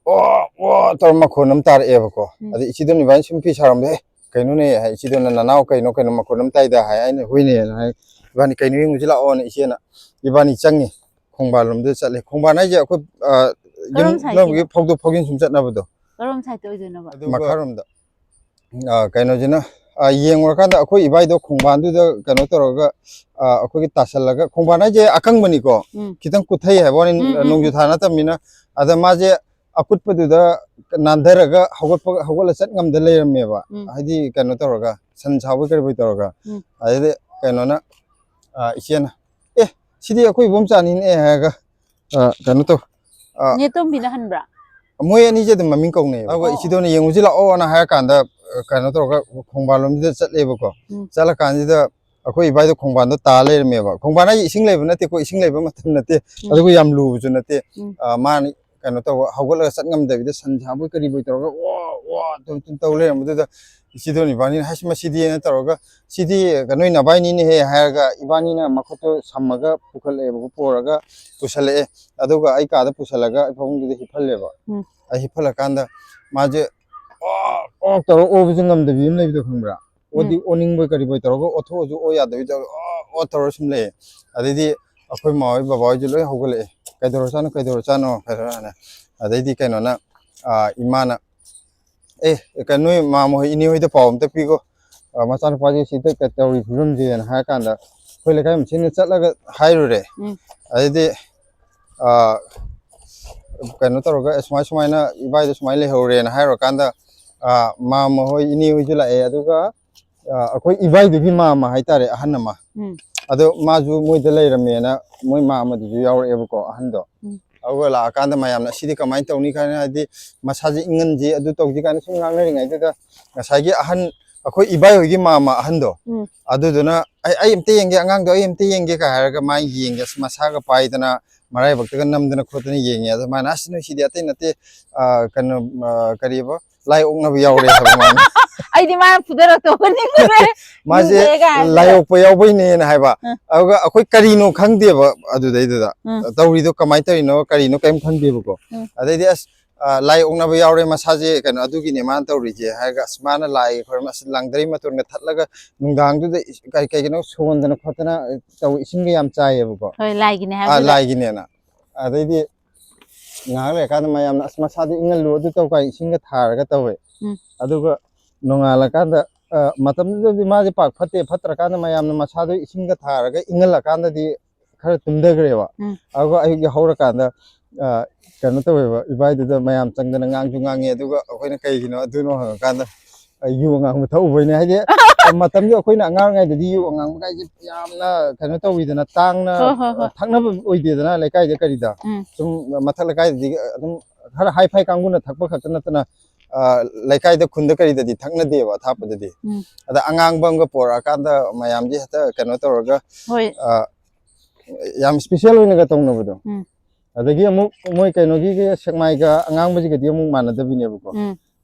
[SPEAKER 1] ꯑꯣ ꯇꯧꯔ ꯃꯈꯣꯟ ꯑꯃ ꯇꯥꯔꯛꯑꯦꯕꯀꯣ ꯑꯗ ꯏꯆꯦꯗꯨꯅ ꯏꯕꯥꯅꯤ ꯁꯨꯝ ꯐꯤ ꯁꯥꯔꯝꯗꯦ ꯀꯩꯅꯣꯅꯦ ꯍꯥꯏ ꯏꯆꯦꯗꯨꯅ ꯅꯅꯥꯎ ꯀꯩꯅꯣ ꯃꯈꯣꯟ ꯑꯃ ꯇꯥꯏꯗ ꯍꯥꯏ ꯑꯩꯅ ꯍꯣꯏꯅꯦꯅ ꯍꯥꯏ ꯏꯕꯥꯅꯤ ꯀꯩꯅꯣ ꯌꯦꯡꯉꯨꯁꯤ ꯂꯥꯛꯑꯣꯅ ꯏꯆꯦꯅ ꯏꯕꯥꯅꯤ ꯆꯪꯉꯤ ꯈꯣꯡꯕꯥꯟ ꯂꯣꯝꯗ ꯆꯠꯂꯦ ꯈꯣꯡꯕꯥꯟ ꯍꯥꯏꯁꯦ ꯑꯩꯈꯣꯏ ꯌꯨꯝꯒꯤ ꯐꯧꯗꯣꯛ ꯐꯥꯎꯖꯤꯟ ꯁꯨꯝ ꯆꯠꯅꯕꯗꯣ
[SPEAKER 2] ꯀꯔꯣꯝ ꯁꯥꯏꯠꯇ ꯑꯣꯏꯗꯣꯏꯅꯣꯕ
[SPEAKER 1] ꯃꯈꯥꯔꯣꯝꯗ ꯀꯩꯅꯣꯁꯤꯅ ꯌꯦꯡꯉꯨꯔꯀꯥꯟꯗ ꯑꯩꯈꯣꯏ ꯏꯕꯥꯏꯗꯣ ꯈꯣꯡꯕꯥꯟꯗꯨꯗ ꯀꯩꯅꯣ ꯇꯧꯔꯒ ꯑꯩꯈꯣꯏꯒꯤ ꯇꯥꯁꯜꯂꯒ ꯈꯣꯡꯕꯥꯟ ꯍꯥꯏꯁꯦ ꯑꯀꯪꯕꯅꯤꯀꯣ ꯈꯤꯇꯪ ꯀꯨꯊꯩ ꯍꯥꯏꯕ ꯋꯥꯅꯤ ꯅꯣꯡꯖꯨ ꯊꯥ ꯅꯠꯇꯕꯅꯤꯅ ꯑꯗ ꯃꯥꯁꯦ ꯑꯀꯨꯠꯄꯗꯨꯗ ꯅꯥꯟꯊꯔꯒ ꯍꯧꯒꯠꯂ ꯆꯠ ꯉꯝꯗ ꯂꯩꯔꯝꯃꯦꯕ ꯍꯥꯏꯗꯤ ꯀꯩꯅꯣ ꯇꯧꯔꯒ ꯁꯟ ꯁꯥꯕꯣꯏ ꯀꯔꯤꯕꯣꯏ ꯇꯧꯔꯒ ꯑꯗꯩꯗꯤ ꯀꯩꯅꯣꯅ ꯏꯆꯦꯅ ꯁꯤꯗꯤ ꯑꯩꯈꯣꯏ ꯏꯕꯣꯝꯆꯥꯅꯤꯅꯦ ꯍꯥꯏꯔꯒ ꯀꯩꯅꯣ ꯇꯧ
[SPEAKER 2] ꯅꯦꯇꯣꯝꯕꯤꯅ ꯍꯟꯕ꯭ꯔꯥ
[SPEAKER 1] ꯃꯣꯏ ꯑꯅꯤꯁꯦ ꯑꯗꯨꯝ ꯃꯃꯤꯡ ꯀꯧꯅꯩꯌꯦꯕ ꯑꯗꯨꯒ ꯏꯆꯦꯗꯣꯅ ꯌꯦꯡꯉꯨꯁꯤ ꯂꯥꯛꯑꯣꯅ ꯍꯥꯏꯔꯀꯥꯟꯗ ꯀꯩꯅꯣ ꯇꯧꯔꯒ ꯈꯣꯡꯕꯥꯟ ꯂꯣꯝꯁꯤꯗ ꯆꯠꯂꯦꯕꯀꯣ ꯆꯠꯂꯀꯥꯟꯁꯤꯗ ꯑꯩꯈꯣꯏ ꯏꯕꯥꯏꯗꯣ ꯈꯣꯡꯕꯥꯟꯗꯣ ꯇꯥ ꯂꯩꯔꯝꯃꯦꯕ ꯈꯣꯡꯕꯥꯟ ꯍꯥꯏꯁꯦ ꯏꯁꯤꯡ ꯂꯩꯕ ꯅꯠꯇꯦꯀꯣ ꯏꯁꯤꯡ ꯂꯩꯕ ꯃꯇꯝ ꯅꯠꯇꯦ ꯑꯗꯨꯒ ꯌꯥꯝ ꯂꯨꯕꯁꯨ ꯅꯠꯇꯦ ꯃꯥꯅ ꯀꯩꯅꯣ ꯇꯧꯕ ꯍꯧꯒꯠꯂꯒ ꯆꯠ ꯉꯝꯗꯕꯤꯗ ꯁꯟ ꯁꯥꯕꯣꯏ ꯀꯔꯤꯕꯣꯏ ꯇꯧꯔꯒ ꯇꯧ ꯂꯩꯔꯝꯕꯗꯨꯗ ꯏꯆꯦꯗꯣꯅ ꯏꯕꯥꯅꯤꯅ ꯍꯥꯏꯁ ꯃꯁꯤꯗꯤꯅ ꯇꯧꯔꯒ ꯁꯤꯗꯤ ꯅꯣꯏ ꯅꯕꯥꯏꯅꯤꯅꯦꯍꯦ ꯍꯥꯏꯔꯒ ꯏꯕꯥꯅꯤꯅ ꯃꯈꯨꯠꯇꯣ ꯁꯝꯃꯒ ꯄꯨꯈꯠꯂꯛꯑꯦꯕꯀꯣ ꯄꯨꯔꯒ ꯄꯨꯁꯜꯂꯛꯑꯦ ꯑꯗꯨꯒ ꯑꯩ ꯀꯥꯗ ꯄꯨꯁꯜꯂꯒ ꯑꯩ ꯐꯃꯨꯡꯗꯨꯗ ꯍꯤꯞꯍꯜꯂꯦꯕ ꯑꯩ ꯍꯤꯞꯍꯜꯂꯀꯥꯟꯗ ꯃꯥꯁꯦ ꯇꯧꯔ ꯑꯣꯕꯁꯨ ꯉꯝꯗꯕꯤ ꯑꯃ ꯂꯩꯕꯗꯣ ꯈꯪꯕ꯭ꯔꯥ ꯑꯣꯅꯤꯡꯕꯣꯏ ꯀꯔꯤꯕꯣꯏ ꯇꯧꯔꯒ ꯑꯣꯊꯣꯛꯑꯁꯨ ꯑꯣ ꯌꯥꯗꯕꯤ ꯇꯧꯔꯒ ꯇꯧꯔ ꯁꯨꯝ ꯂꯩꯌꯦ ꯑꯗꯩꯗꯤ ꯑꯩꯈꯣꯏ ꯃꯥ ꯍꯣꯏ ꯕꯕꯥ ꯍꯣꯏꯁꯨ ꯂꯣꯏ ꯍꯧꯒꯠꯂꯛꯑꯦ ꯀꯩꯗꯧꯔꯖꯥꯠꯅꯣ ꯑꯗꯩꯗꯤ ꯀꯩꯅꯣꯅ ꯏꯃꯥꯅ ꯀꯩꯅꯣ ꯅꯣꯏ ꯃꯥꯃ ꯍꯣꯏ ꯏꯅꯦ ꯍꯣꯏꯗ ꯄꯥꯎ ꯑꯝꯇ ꯄꯤꯈꯣ ꯃꯆꯥꯅꯨꯄꯥꯁꯦ ꯁꯤꯗ ꯇꯧꯔꯤ ꯐꯤꯕꯝꯁꯦꯅ ꯍꯥꯏꯔ ꯀꯥꯟꯗ ꯑꯩꯈꯣꯏ ꯂꯩꯀꯥꯏ ꯃꯁꯦꯟꯅ ꯆꯠꯂꯒ ꯍꯥꯏꯔꯨꯔꯦ ꯑꯗꯩꯗꯤ ꯀꯩꯅꯣ ꯇꯧꯔꯒ ꯁꯨꯃꯥꯏꯅ ꯏꯕꯥꯏꯗꯣ ꯁꯨꯃꯥꯏꯅ ꯂꯩꯍꯧꯔꯦꯅ ꯍꯥꯏꯔꯨꯔꯀꯥꯟꯗ ꯃꯥꯃ ꯍꯣꯏ ꯏꯅꯦ ꯍꯣꯏꯁꯨ ꯂꯥꯛꯑꯦ ꯑꯗꯨꯒ ꯑꯩꯈꯣꯏ ꯏꯕꯥꯏꯗꯨꯒꯤ ꯃꯥꯃ ꯍꯥꯏꯇꯥꯔꯦ ꯑꯍꯟ ꯑꯃ ꯑꯗꯣ ꯃꯥꯁꯨ ꯃꯣꯏꯗ ꯂꯩꯔꯝꯃꯦꯅ ꯃꯣꯏ ꯃꯥꯃꯗꯨꯁꯨ ꯌꯥꯎꯔꯛꯑꯦꯕꯀꯣ ꯑꯍꯟꯗꯣ ꯑꯗꯨꯒ ꯂꯥꯛꯑꯀꯥꯟꯗ ꯃꯌꯥꯝꯅ ꯁꯤꯗꯤ ꯀꯃꯥꯏꯅ ꯇꯧꯅꯤ ꯀꯥꯏꯅ ꯍꯥꯏꯗꯤ ꯃꯁꯥꯁꯦ ꯏꯪꯍꯟꯁꯤ ꯑꯗꯨ ꯇꯧꯁꯤ ꯀꯥꯏꯅ ꯁꯨꯝ ꯉꯥꯡꯅꯔꯤꯉꯩꯗꯨꯗ ꯉꯁꯥꯏꯒꯤ ꯑꯍꯟ ꯑꯩꯈꯣꯏ ꯏꯕꯥꯏ ꯍꯣꯏꯒꯤ ꯃꯥꯃ ꯑꯍꯟꯗꯣ ꯑꯗꯨꯗꯨꯅ ꯑꯩ ꯑꯝꯇ ꯌꯦꯡꯒꯦ ꯑꯉꯥꯡꯗꯣ ꯑꯩ ꯑꯝꯇ ꯌꯦꯡꯒꯦ ꯀ ꯍꯥꯏꯔꯒ ꯃꯥ ꯌꯦꯡꯒꯦ ꯃꯁꯥꯒ ꯄꯥꯏꯗꯅ ꯃꯔꯥꯏꯕꯛꯇꯒ ꯅꯝꯗꯅ ꯈꯣꯠꯇꯅ ꯌꯦꯡꯉꯦ ꯑꯗꯨꯃꯥꯏꯅ ꯑꯁ ꯅꯣꯏ ꯁꯤꯗꯤ ꯑꯇꯩ ꯅꯠꯇꯦ ꯀꯩꯅꯣ ꯀꯔꯤꯕ ꯂꯥꯏ ꯑꯣꯛꯅꯕ ꯌꯥꯎꯔꯦ ꯍꯥꯏꯕ ꯃꯥꯅ
[SPEAKER 2] ꯑꯩꯗꯤ ꯃꯥꯅ ꯐꯨꯗꯔꯛꯇꯧꯕꯅꯤ
[SPEAKER 1] ꯃꯥꯁꯦ ꯂꯥꯏ ꯑꯣꯛꯄ ꯌꯥꯎꯕꯩꯅꯦꯅ ꯍꯥꯏꯕ ꯑꯗꯨꯒ ꯑꯩꯈꯣꯏ ꯀꯔꯤꯅꯣ ꯈꯪꯗꯦꯕ ꯑꯗꯨꯗꯩꯗꯨꯗ ꯇꯧꯔꯤꯗꯣ ꯀꯃꯥꯏꯅ ꯇꯧꯔꯤꯅꯣ ꯀꯔꯤꯅꯣ ꯀꯔꯤꯝ ꯈꯪꯗꯦꯕꯀꯣ ꯑꯗꯩꯗꯤ ꯑꯁ ꯂꯥꯏ ꯑꯣꯛꯅꯕ ꯌꯥꯎꯔꯦ ꯃꯁꯥꯁꯦ ꯀꯩꯅꯣ ꯑꯗꯨꯒꯤꯅꯦ ꯃꯥꯅ ꯇꯧꯔꯤꯁꯦ ꯍꯥꯏꯔꯒ ꯑꯁ ꯃꯥꯅ ꯂꯥꯏ ꯈꯣꯏꯔꯝ ꯑꯁ ꯂꯥꯡꯗ꯭ꯔꯩ ꯃꯇꯣꯟꯒ ꯊꯠꯂꯒ ꯅꯨꯡꯗꯥꯡꯗꯨꯗ ꯀꯩꯒꯤꯅꯣ ꯁꯣꯟꯗꯅ ꯈꯣꯠꯇꯅ ꯇꯧ ꯏꯁꯤꯡꯒ ꯌꯥꯝ ꯆꯥꯏꯌꯦꯕꯀꯣ
[SPEAKER 2] ꯍꯣꯏ ꯂꯥꯏꯒꯤꯅꯦ ꯍꯥꯏꯕꯗꯨꯗ
[SPEAKER 1] ꯂꯥꯏꯒꯤꯅꯦꯅ ꯑꯗꯩꯗꯤ ꯉꯥꯏꯍꯥꯛ ꯂꯩꯔꯀꯥꯟꯗ ꯃꯌꯥꯝꯅ ꯑꯁ ꯃꯁꯥꯗꯣ ꯏꯪꯍꯜꯂꯨ ꯑꯗꯨ ꯇꯧ ꯀꯥꯏ ꯏꯁꯤꯡꯒ ꯊꯥꯔꯒ ꯇꯧꯋꯦ ꯑꯗꯨꯒ ꯅꯣꯡꯉꯥꯜꯂꯀꯥꯟꯗ ꯃꯇꯝꯗꯨꯗꯗꯤ ꯃꯥꯁꯦ ꯄꯥꯛ ꯐꯠꯇ꯭ꯔꯀꯥꯟꯗ ꯃꯌꯥꯝꯅ ꯃꯁꯥꯗꯣ ꯏꯁꯤꯡꯒ ꯊꯥꯔꯒ ꯏꯪꯍꯜꯂꯀꯥꯟꯗꯗꯤ ꯈꯔ ꯇꯨꯝꯊꯈ꯭ꯔꯦꯕ ꯑꯗꯨꯒ ꯑꯌꯨꯛ ꯍꯧꯔꯀꯥꯟꯗ ꯀꯩꯅꯣ ꯇꯧꯋꯦꯕ ꯏꯕꯥꯏꯗꯨꯗ ꯃꯌꯥꯝ ꯆꯪꯗꯅ ꯉꯥꯡꯁꯨ ꯉꯥꯡꯉꯤ ꯑꯗꯨꯒ ꯑꯩꯈꯣꯏꯅ ꯀꯩꯒꯤꯅꯣ ꯑꯗꯨꯅꯣ ꯍꯪꯉꯀꯥꯟꯗ ꯌꯨ ꯑꯉꯥꯡꯕ ꯊꯛꯎꯕꯩꯅꯦ ꯍꯥꯏꯗꯤ ꯃꯇꯝꯗꯨ ꯑꯩꯈꯣꯏꯅ ꯑꯉꯥꯡ ꯑꯣꯏꯔꯤꯉꯩꯗꯗꯤ ꯌꯨ ꯑꯉꯥꯡꯕ ꯀꯥꯏꯁꯦ ꯌꯥꯝꯅ ꯀꯩꯅꯣ ꯇꯧꯋꯤꯗꯅ ꯇꯥꯡꯅ ꯊꯛꯅꯕ ꯑꯣꯏꯗꯦꯗꯅ ꯂꯩꯀꯥꯏꯗ ꯀꯔꯤꯗ ꯁꯨꯝ ꯃꯊꯛ ꯂꯩꯀꯥꯏꯗꯗꯤ ꯑꯗꯨꯝ ꯈꯔ ꯍꯥꯏ ꯐꯥꯏ ꯀꯥꯡꯕꯨꯅ ꯊꯛꯄ ꯈꯛꯇ ꯅꯠꯇꯅ ꯂꯩꯀꯥꯏꯗ ꯈꯨꯟꯗ ꯀꯔꯤꯗꯗꯤ ꯊꯛꯅꯗꯦꯕ ꯑꯊꯥꯞꯄꯗꯗꯤ ꯑꯗ ꯑꯉꯥꯡꯕ ꯑꯃꯒ ꯄꯣꯔꯛꯑꯀꯥꯟꯗ ꯃꯌꯥꯝꯁꯦ ꯍꯦꯛꯇ ꯀꯩꯅꯣ ꯇꯧꯔꯒ ꯌꯥꯝ ꯏꯁꯄꯤꯁꯦꯜ ꯑꯣꯏꯅꯒ ꯇꯧꯅꯕꯗꯣ ꯑꯗꯒꯤ ꯑꯃꯨꯛ ꯃꯣꯏ ꯀꯩꯅꯣꯒꯤ ꯁꯦꯛꯃꯥꯏꯒ ꯑꯉꯥꯡꯕꯁꯤꯒꯗꯤ ꯑꯃꯨꯛ ꯃꯥꯟꯅꯗꯕꯤꯅꯦꯕꯀꯣ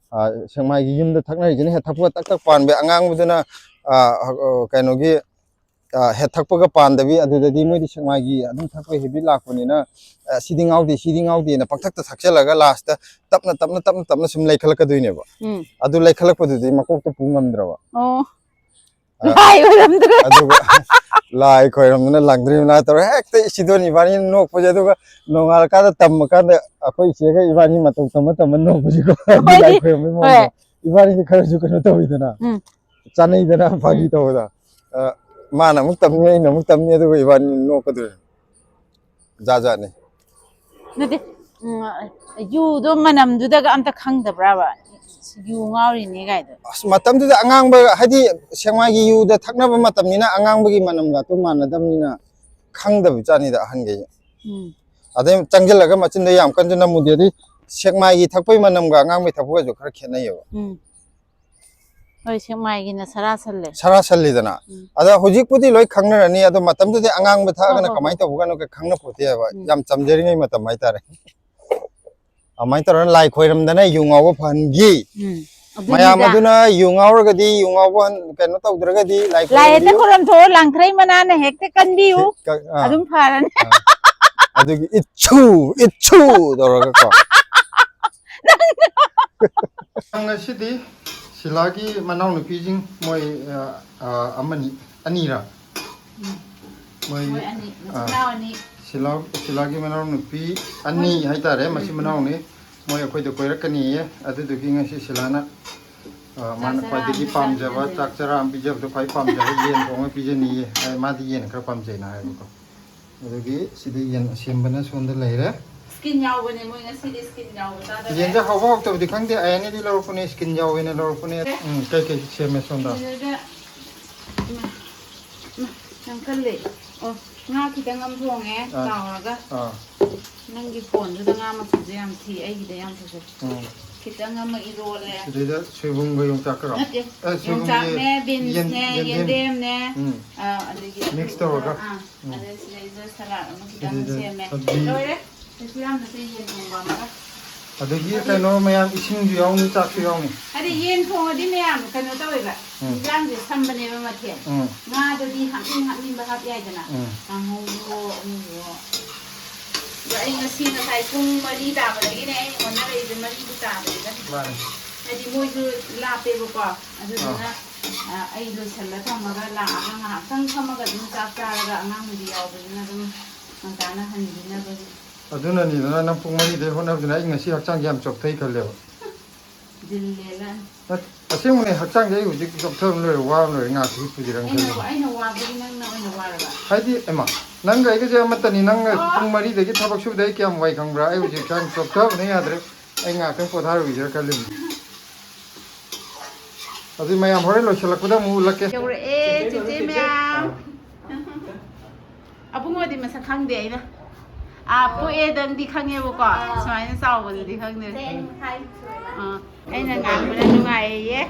[SPEAKER 1] ꯁꯦꯛꯃꯥꯏꯒꯤ ꯌꯨꯝꯗ ꯊꯛꯅꯔꯤꯁꯤꯅ ꯍꯦꯛ ꯊꯛꯄ ꯇꯛ ꯇꯛ ꯄꯥꯟꯕ ꯑꯉꯥꯡꯕꯗꯨꯅ ꯀꯩꯅꯣꯒꯤ ꯍꯦꯠ ꯊꯛꯄꯒ ꯄꯥꯟꯗꯕꯤ ꯑꯗꯨꯗꯗꯤ ꯃꯣꯏꯗꯤ ꯁꯦꯛꯃꯥꯏꯒꯤ ꯑꯗꯨꯝ ꯊꯛꯄ ꯍꯦꯕꯤꯠ ꯂꯥꯛꯄꯅꯤꯅ ꯁꯤꯗꯤ ꯉꯥꯎꯗꯦꯅ ꯄꯪꯊꯛꯇ ꯊꯛꯆꯜꯂꯒ ꯂꯥꯁꯇ ꯇꯞꯅ ꯁꯨꯝ ꯂꯩꯈꯠꯂꯛꯀꯗꯣꯏꯅꯦꯕ ꯑꯗꯨ ꯂꯩꯈꯠꯂꯛꯄꯗꯨꯗꯤ ꯃꯀꯣꯛꯇ ꯄꯨ ꯉꯝꯗ꯭ꯔꯕ ꯑꯗꯨꯒ ꯂꯥꯏ ꯈꯣꯏꯔꯝꯗꯅ ꯂꯥꯡꯗ꯭ꯔꯤ ꯃꯅꯥ ꯇꯧꯔꯦ ꯍꯦꯛꯇ ꯏꯆꯤꯗꯣꯟ ꯏꯕꯥꯅꯤ ꯅꯣꯛꯄꯁꯦ ꯑꯗꯨꯒ ꯅꯣꯡꯉꯥꯜꯂꯀꯥꯟꯗ ꯇꯝꯃꯀꯥꯟꯗ ꯑꯩꯈꯣꯏ ꯏꯆꯦꯒ ꯏꯕꯥꯅꯤ ꯃꯇꯧ ꯇꯝꯃ ꯅꯣꯛꯄꯁꯤꯀꯣ ꯂꯥꯏ ꯈꯣꯏꯔꯝꯕꯒꯤ ꯃꯑꯣꯡꯗ ꯏꯕꯥꯅꯤꯗꯤ ꯈꯔꯁꯨ ꯀꯩꯅꯣ ꯇꯧꯋꯤꯗꯅ ꯆꯥꯅꯩꯗꯅ ꯐꯥꯒꯤ ꯇꯧꯕꯗ ꯃꯥꯅ ꯑꯃꯨꯛ ꯇꯝꯅꯤ ꯑꯩꯅ ꯑꯃꯨꯛ ꯇꯝꯅꯤ ꯑꯗꯨꯒ ꯏꯕꯥꯅꯤ ꯅꯣꯛꯀꯗꯣꯏꯅꯤ ꯖꯥꯠ ꯖꯥꯠꯅꯤ
[SPEAKER 2] ꯅꯠꯇꯦ ꯌꯨꯗꯣ ꯃꯅꯝꯗꯨꯗꯒ ꯑꯝꯇ ꯈꯪꯗꯕ꯭ꯔꯥꯕ ꯌꯨ ꯉꯥꯎꯔꯤꯅꯦ ꯀꯥꯏꯗꯣ
[SPEAKER 1] ꯑꯁ ꯃꯇꯝꯗꯨꯗ ꯑꯉꯥꯡꯕ ꯍꯥꯏꯗꯤ ꯁꯦꯛꯃꯥꯏꯒꯤ ꯌꯨꯗ ꯊꯛꯅꯕ ꯃꯇꯝꯅꯤꯅ ꯑꯉꯥꯡꯕꯒꯤ ꯃꯅꯝꯒ ꯃꯥꯟꯅꯗꯕꯅꯤꯅ ꯈꯪꯗꯕ ꯖꯥꯠꯅꯤꯗ ꯑꯍꯟꯈꯩ ꯑꯗꯩ ꯆꯪꯁꯤꯜꯂꯒ ꯃꯆꯤꯟꯗ ꯌꯥꯝ ꯀꯟꯁꯨ ꯅꯝꯃꯨꯗꯦ ꯑꯗꯩ ꯁꯦꯛꯃꯥꯏꯒꯤ ꯊꯛꯄꯩ ꯃꯅꯝꯒ ꯑꯉꯥꯡꯕꯩ ꯊꯛꯄꯒꯁꯨ ꯈꯔ ꯈꯦꯠꯅꯩꯌꯦꯕ
[SPEAKER 2] ꯍꯣꯏ ꯁꯦꯛꯃꯥꯏꯒꯤꯅ ꯁꯔꯥꯁꯜꯂꯦ
[SPEAKER 1] ꯁꯜꯂꯤꯗꯅ ꯑꯗ ꯍꯧꯖꯤꯛꯄꯨꯗꯤ ꯂꯣꯏ ꯈꯪꯅꯔꯅꯤ ꯑꯗꯣ ꯃꯇꯝꯗꯨꯗꯤ ꯑꯉꯥꯡꯕ ꯊꯛꯑꯒꯅ ꯀꯃꯥꯏꯅ ꯇꯧꯕꯒꯅꯣ ꯈꯪꯅ ꯄꯣꯠꯇꯦꯕ ꯌꯥꯝ ꯆꯝꯖꯔꯤꯉꯩ ꯃꯇꯝ ꯍꯥꯏꯇꯥꯔꯦ ꯑꯗꯨꯃꯥꯏꯅ ꯇꯧꯔꯒ ꯂꯥꯏ ꯈꯣꯏꯔꯝꯗꯅ ꯌꯨ ꯉꯥꯎꯕ ꯐꯍꯟꯈꯤ ꯃꯌꯥꯝ ꯑꯗꯨꯅ ꯌꯨ ꯉꯥꯎꯔꯒꯗꯤ ꯌꯨ ꯉꯥꯎꯕ ꯀꯩꯅꯣ ꯇꯧꯗ꯭ꯔꯒꯗꯤ
[SPEAKER 2] ꯂꯥꯏ ꯍꯦꯛꯇ ꯈꯣꯏꯔꯝꯊꯣꯛꯑꯣ ꯂꯥꯡꯊ꯭ꯔꯩ ꯃꯅꯥꯅ ꯍꯦꯛꯇ ꯀꯟꯕꯤꯌꯨ ꯑꯗꯨꯝ ꯐꯔꯅꯤ
[SPEAKER 1] ꯑꯗꯨꯒꯤ ꯏꯠꯁꯨ ꯇꯧꯔꯒꯀꯣ ꯉꯁꯤꯗꯤ ꯁꯤꯂꯥꯒꯤ ꯃꯅꯥꯎꯅꯨꯄꯤꯁꯤꯡ ꯃꯣꯏ ꯑꯅꯤꯔ ꯃꯣꯏ ꯁꯤꯂꯥꯒꯤ ꯃꯅꯥꯎꯅꯨꯄꯤ ꯑꯅꯤ ꯍꯥꯏꯇꯥꯔꯦ ꯃꯁꯤ ꯃꯅꯥꯎꯅꯤ ꯃꯣꯏ ꯑꯩꯈꯣꯏꯗ ꯀꯣꯏꯔꯛꯀꯅꯤꯌꯦ ꯑꯗꯨꯗꯨꯒꯤ ꯉꯁꯤ ꯁꯤꯂꯥꯅ ꯃꯥꯅ ꯈ꯭ꯋꯥꯏꯗꯒꯤ ꯄꯥꯝꯖꯕ ꯆꯥꯛ ꯆꯔꯥ ꯑꯃ ꯄꯤꯖꯕꯗꯣ ꯈ꯭ꯋꯥꯏ ꯄꯥꯝꯖꯕ ꯌꯦꯟ ꯊꯣꯡꯉ ꯄꯤꯖꯅꯤꯌꯦ ꯃꯥꯗꯤ ꯌꯦꯟ ꯈꯔ ꯄꯥꯝꯖꯩꯅ ꯍꯥꯏꯕꯀꯣ ꯑꯗꯨꯒꯤ ꯁꯤꯗ ꯌꯦꯟ ꯑꯁꯦꯝꯕꯅ ꯁꯣꯝꯗ ꯂꯩꯔꯦ
[SPEAKER 2] 스킨 야오버네 뭐 스킨 야오버 따다
[SPEAKER 1] ꯌꯦꯟꯁꯦ ꯍꯥꯎꯕ ꯍꯥꯎꯇꯕꯗꯤ ꯈꯪꯗꯦ ꯑꯌꯥꯅꯤꯗꯤ ꯂꯧꯔꯛꯄꯅꯦ ꯁ꯭ꯀꯤꯟ ꯌꯥꯎꯋꯦꯅ ꯂꯧꯔꯛꯄꯅꯦ ꯀꯩ ꯁꯦꯝꯃꯦ ꯁꯣꯝꯗ
[SPEAKER 2] ꯅꯪ ꯈꯜꯂꯦ ꯉꯥ ꯈꯤꯇꯪ ꯑꯃ ꯊꯣꯡꯉꯦ ꯇꯥꯎꯔꯒ ꯅꯪꯒꯤ ꯐꯣꯟꯗꯨꯗ ꯉꯥ ꯃꯆꯨꯁꯦ ꯌꯥꯝ ꯊꯤ ꯑꯩꯒꯤꯗ ꯌꯥꯝ ꯐꯖꯩ ꯈꯤꯇꯪ ꯑꯃ ꯏꯔꯣꯜꯂꯦ
[SPEAKER 1] ꯁꯤꯗꯩꯗ ꯁꯣꯏꯕꯨꯝꯒ ꯌꯣꯡꯆꯥꯛꯀꯔꯣ
[SPEAKER 2] ꯅꯠꯇꯦ ꯌꯣꯡꯆꯥꯛꯅꯦ ꯕꯤꯟꯁꯅꯦ ꯌꯦꯟꯗꯦꯝꯅꯦ ꯑꯗꯒꯤ
[SPEAKER 1] ꯃꯤꯛꯁ ꯇꯧꯔꯒ
[SPEAKER 2] ꯑꯗꯩ ꯁꯤꯗꯩꯗ ꯁꯂꯥꯗ ꯑꯃ ꯈꯤꯇꯪ ꯁꯦꯝꯃꯦ ꯂꯣꯏꯔꯦ ꯀꯩꯁꯨ ꯌꯥꯝ ꯅꯠꯇꯦ ꯌꯦꯟ ꯊꯣꯡꯕ ꯑꯃꯒ
[SPEAKER 1] ꯑꯗꯒꯤ ꯀꯩꯅꯣ ꯃꯌꯥꯝ ꯏꯁꯤꯡꯁꯨ ꯌꯥꯎꯅꯤ ꯆꯥꯛꯁꯨ ꯌꯥꯎꯅꯤ
[SPEAKER 2] ꯍꯥꯏꯗꯤ ꯌꯦꯟ ꯊꯣꯡꯉꯗꯤ ꯃꯌꯥꯝ ꯀꯩꯅꯣ ꯇꯧꯋꯦꯕ ꯏꯟꯖꯥꯡꯁꯦ ꯁꯝꯕꯅꯦꯕ ꯃꯊꯦꯜ ꯉꯥꯗꯗꯤ ꯍꯥꯞꯅꯤꯡꯕ ꯍꯥꯞ ꯌꯥꯏꯗꯅ ꯀꯥꯡꯍꯧꯋꯣ ꯑꯃꯨꯛꯋꯣ ꯑꯗꯣ ꯑꯩ ꯉꯁꯥꯏ ꯄꯨꯡ 4 ꯇꯥꯕꯗꯒꯤꯅꯦ ꯑꯩ ꯍꯣꯠꯅꯔꯛꯏꯁꯦ 4 ꯇꯥꯕꯗꯒꯤꯅ ꯍꯥꯏꯗꯤ ꯃꯣꯏꯁꯨ ꯂꯥꯞꯄꯦꯕꯀꯣ ꯑꯗꯨꯗꯨꯅ ꯑꯩ ꯂꯣꯏꯁꯜꯂ ꯊꯝꯃꯒ ꯂꯥꯛꯑꯒ ꯉꯥꯏꯍꯥꯛꯇꯪ ꯐꯝꯃꯒ ꯑꯗꯨꯝ ꯆꯥꯛ ꯆꯥꯔꯒ ꯑꯉꯥꯡ ꯅꯨꯕꯤ ꯌꯥꯎꯕꯅꯤꯅ ꯑꯗꯨꯝ ꯉꯟꯇꯥꯅ ꯍꯟꯈꯤꯅꯕꯒꯤ
[SPEAKER 1] ꯑꯗꯨꯅꯅꯤꯗꯅ ꯅꯪ ꯄꯨꯡ 4ꯗꯩ ꯍꯣꯠꯅꯕꯗꯨꯅ ꯑꯩ ꯉꯁꯤ ꯍꯛꯆꯥꯡꯁꯦ ꯌꯥꯝ ꯆꯣꯛꯊꯩ ꯈꯜꯂꯦꯕ ꯑꯁꯦꯡꯕꯅꯦ ꯍꯛꯆꯥꯡꯁꯦ ꯑꯩ ꯍꯧꯖꯤꯛ ꯆꯣꯛꯊꯕ ꯂꯣꯏꯔꯦ ꯋꯥꯕ ꯂꯣꯏꯔꯦ ꯉꯥꯛꯇ ꯍꯤꯞꯄꯨꯁꯤꯔꯅ ꯈꯜꯂꯦ
[SPEAKER 2] ꯑꯩꯅ ꯋꯥꯕꯒꯤ ꯅꯪꯅ ꯑꯣꯏꯅ ꯋꯥꯔꯕ
[SPEAKER 1] ꯍꯥꯏꯗꯤ ꯑꯦꯃꯥ ꯅꯪꯒ ꯑꯩꯒꯁꯦ ꯑꯃꯠꯇꯅꯤ ꯅꯪꯅ ꯄꯨꯡ 4ꯗꯒꯤ ꯊꯕꯛ ꯁꯨꯕꯗ ꯑꯩ ꯀꯌꯥꯝ ꯋꯥꯏ ꯈꯪꯕ꯭ꯔꯥ ꯑꯩ ꯍꯧꯖꯤꯛ ꯍꯛꯆꯥꯡ ꯆꯣꯛꯊꯕꯅ ꯌꯥꯗ꯭ꯔꯦ ꯑꯩ ꯉꯥꯛꯇꯪ ꯄꯣꯊꯥꯔꯨꯈꯤꯁꯤꯔ ꯈꯜꯂꯤꯕꯅꯤ ꯑꯗꯨ ꯃꯌꯥꯝ ꯍꯣꯔꯦꯟ ꯂꯣꯏꯁꯤꯜꯂꯛꯄꯗ ꯑꯃꯨꯛ ꯎꯠꯂꯛꯀꯦ
[SPEAKER 2] ꯌꯧꯔꯛꯑꯦ ꯆꯦꯆꯦ ꯃꯌꯥꯝ ꯑꯕꯨꯡꯉꯣꯗꯤ ꯃꯁꯛ ꯈꯪꯗꯦ ꯑꯩꯅ ꯄꯣꯛꯑꯦꯗꯪꯗꯤ ꯈꯪꯉꯦꯕꯀꯣ ꯁꯨꯃꯥꯏꯅ ꯆꯥꯎꯕꯗꯨꯗꯤ ꯈꯪꯗꯦ ꯑꯩꯅ ꯉꯥꯡꯕꯅ ꯅꯨꯡꯉꯥꯏꯌꯦ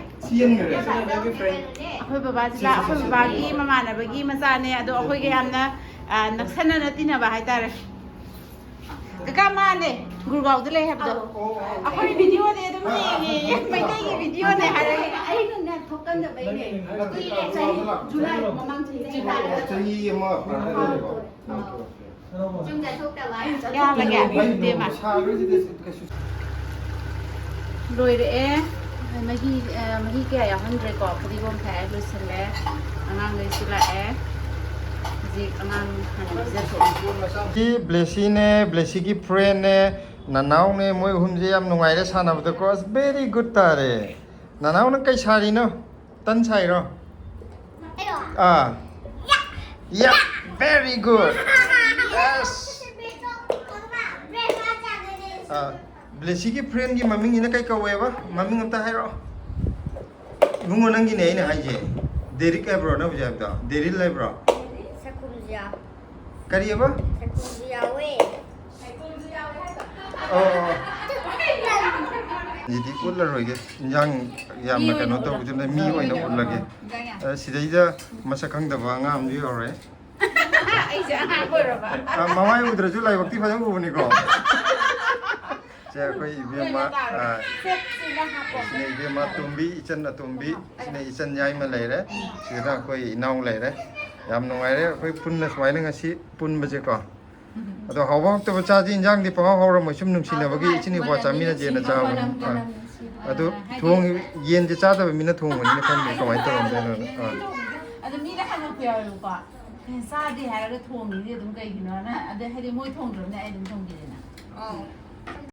[SPEAKER 2] ꯑꯩꯈꯣꯏ ꯕꯕꯥꯒꯤ ꯃꯃꯥꯟꯅꯕꯒꯤ ꯃꯆꯥꯅꯦ ꯑꯗꯣ ꯑꯩꯈꯣꯏꯒ ꯌꯥꯝꯅ ꯅꯛꯁꯟꯅꯅ ꯇꯤꯟꯅꯕ ꯍꯥꯏꯇꯥꯔꯦ ꯀꯀꯥ ꯃꯥꯅꯦ ꯒꯨꯔꯒꯥꯎꯗ ꯂꯩ ꯍꯥꯏꯕꯗꯣ ꯑꯩꯈꯣꯏ ꯚꯤꯗꯤꯑꯣꯅꯦ ꯑꯗꯨꯝ ꯌꯦꯡꯉꯦ ꯃꯩꯇꯩꯒꯤ ꯚꯤꯗꯤꯑꯣꯅꯦ ꯍꯥꯏꯔꯒ ꯑꯩꯅ ꯊꯣꯛꯀꯟꯗꯕꯩꯅꯦ ꯖꯨꯂꯥꯏ ꯃꯃꯥꯡ
[SPEAKER 1] ꯆꯍꯤ ꯑꯃ
[SPEAKER 2] ꯆꯨꯝꯗ ꯊꯣꯛꯇꯕ ꯌꯥꯜꯂꯒꯦ ꯂꯣꯏꯔꯛꯑꯦ ꯃꯍꯤ ꯀꯌꯥ ꯌꯥꯎꯍꯟꯗ꯭ꯔꯦꯀꯣ ꯐꯗꯤꯒꯣꯝ ꯊꯥꯛꯑꯦ ꯂꯣꯏꯁꯤꯜꯂꯦ ꯑꯉꯥꯡꯈꯩꯁꯨ ꯂꯥꯛꯑꯦ ꯍꯧꯖꯤꯛ ꯑꯉꯥꯡ ꯍꯥꯟꯅ ꯄꯤꯖꯊꯣꯛꯑꯦ
[SPEAKER 1] ꯕ꯭ꯂꯦꯁꯤꯅꯦ ꯕ꯭ꯂꯦꯁꯤꯒꯤ ꯐ꯭ꯔꯦꯟꯅꯦ ꯅꯅꯥꯎꯅꯦ ꯃꯣꯏ ꯑꯍꯨꯝꯁꯦ ꯌꯥꯝ ꯅꯨꯡꯉꯥꯏꯔꯦ ꯁꯥꯟꯅꯕꯗꯀꯣ ꯑꯁ ꯚꯦꯔꯤ ꯒꯨꯗ ꯇꯥꯔꯦ ꯅꯅꯥꯎꯅ ꯀꯩ ꯁꯥꯔꯤꯅꯣ ꯇꯟ ꯁꯥꯏꯔꯣ ꯌꯥ ꯚꯦꯔꯤ ꯒꯨꯗ ꯕ꯭ꯂꯦꯁꯤꯒꯤ ꯐ꯭ꯔꯦꯟꯒꯤ ꯃꯃꯤꯡꯁꯤꯅ ꯀꯩ ꯀꯧꯋꯦꯕ ꯃꯃꯤꯡ ꯑꯝꯇ ꯍꯥꯏꯔꯛꯑꯣ ꯏꯕꯨꯡꯉꯣ ꯅꯪꯒꯤꯅꯦ ꯑꯩꯅ ꯍꯥꯏꯁꯦ ꯗꯦꯔꯤꯛ ꯍꯥꯏꯕ꯭ꯔꯣ ꯅꯪ ꯍꯧꯖꯤꯛ ꯍꯥꯏꯕꯗꯣ ꯗꯦꯔꯤꯜ ꯍꯥꯏꯕ꯭ꯔꯣ ꯀꯔꯤꯑꯕ ꯁꯤꯗꯤ ꯎꯠꯂꯔꯣꯏꯒꯦ ꯏꯟꯖꯥꯡ ꯌꯥꯝꯅ ꯀꯩꯅꯣ ꯇꯧꯕꯗꯨꯅ ꯃꯤ ꯑꯣꯏꯅ ꯎꯠꯂꯒꯦ ꯁꯤꯗꯩꯗ ꯃꯁꯛ ꯈꯪꯗꯕ ꯑꯉꯥꯡ ꯑꯃꯁꯨ ꯌꯧꯔꯦ
[SPEAKER 2] ꯑꯩꯁꯦ ꯑꯉꯥꯡ ꯑꯣꯏꯔꯕ
[SPEAKER 1] ꯃꯃꯥꯏ ꯎꯗ꯭ꯔꯁꯨ ꯂꯥꯏꯕꯛꯇꯤ ꯐꯖꯅ ꯎꯕꯅꯤꯀꯣ ꯁꯦ ꯑꯩꯈꯣꯏ ꯏꯕꯦꯝꯃ
[SPEAKER 2] ꯁꯦꯠꯁꯤꯅ ꯍꯥꯞꯄꯣ
[SPEAKER 1] ꯁꯤꯅ ꯏꯕꯦꯝꯃ ꯇꯣꯝꯕꯤ ꯏꯆꯟ ꯑꯇꯣꯝꯕꯤ ꯁꯤꯅ ꯏꯆꯟ ꯌꯥꯏꯃ ꯂꯩꯔꯦ ꯁꯤꯗ ꯑꯩꯈꯣꯏ ꯏꯅꯥꯎ ꯂꯩꯔꯦ ꯌꯥꯝ ꯅꯨꯡꯉꯥꯏꯔꯦ ꯑꯩꯈꯣꯏ ꯄꯨꯟꯅ ꯁꯨꯃꯥꯏꯅ ꯉꯁꯤ ꯄꯨꯟꯕꯁꯦꯀꯣ ꯑꯗꯣ ꯍꯥꯎꯕ ꯍꯥꯎꯇꯕ ꯆꯥꯗꯤ ꯏꯟꯖꯥꯡꯗꯤ ꯄꯪꯍꯥꯎ ꯍꯥꯎꯔꯝꯃꯣꯏ ꯁꯨꯝ ꯅꯨꯡꯁꯤꯅꯕꯒꯤ ꯏꯆꯤꯟ ꯏꯄ꯭ꯋꯥ ꯆꯥꯃꯤꯟꯅꯖꯦꯅ ꯆꯥꯕꯅꯤ ꯑꯗꯣ ꯌꯦꯟꯁꯦ ꯆꯥꯗꯕ ꯃꯤꯅ ꯊꯣꯡꯕꯅꯤꯅ ꯈꯪꯗꯦ ꯀꯃꯥꯏꯅ ꯇꯧꯔꯝꯗꯣꯏꯅꯣ
[SPEAKER 2] ꯑꯗꯣ ꯃꯤꯅ ꯍꯪꯉꯛꯄ ꯌꯥꯎꯋꯦꯕꯀꯣ ꯆꯥꯗꯦ ꯍꯥꯏꯔꯒ ꯊꯣꯡꯉꯤꯗꯤ ꯑꯗꯨꯝ ꯀꯩꯒꯤꯅꯣꯅ ꯑꯗꯩ ꯍꯥꯏꯗꯤ ꯃꯣꯏ ꯊꯣꯡꯗ꯭ꯔꯕꯅꯤꯅ ꯑꯩ ꯑꯗꯨꯝ ꯊꯣꯡꯈꯤꯗꯦꯅ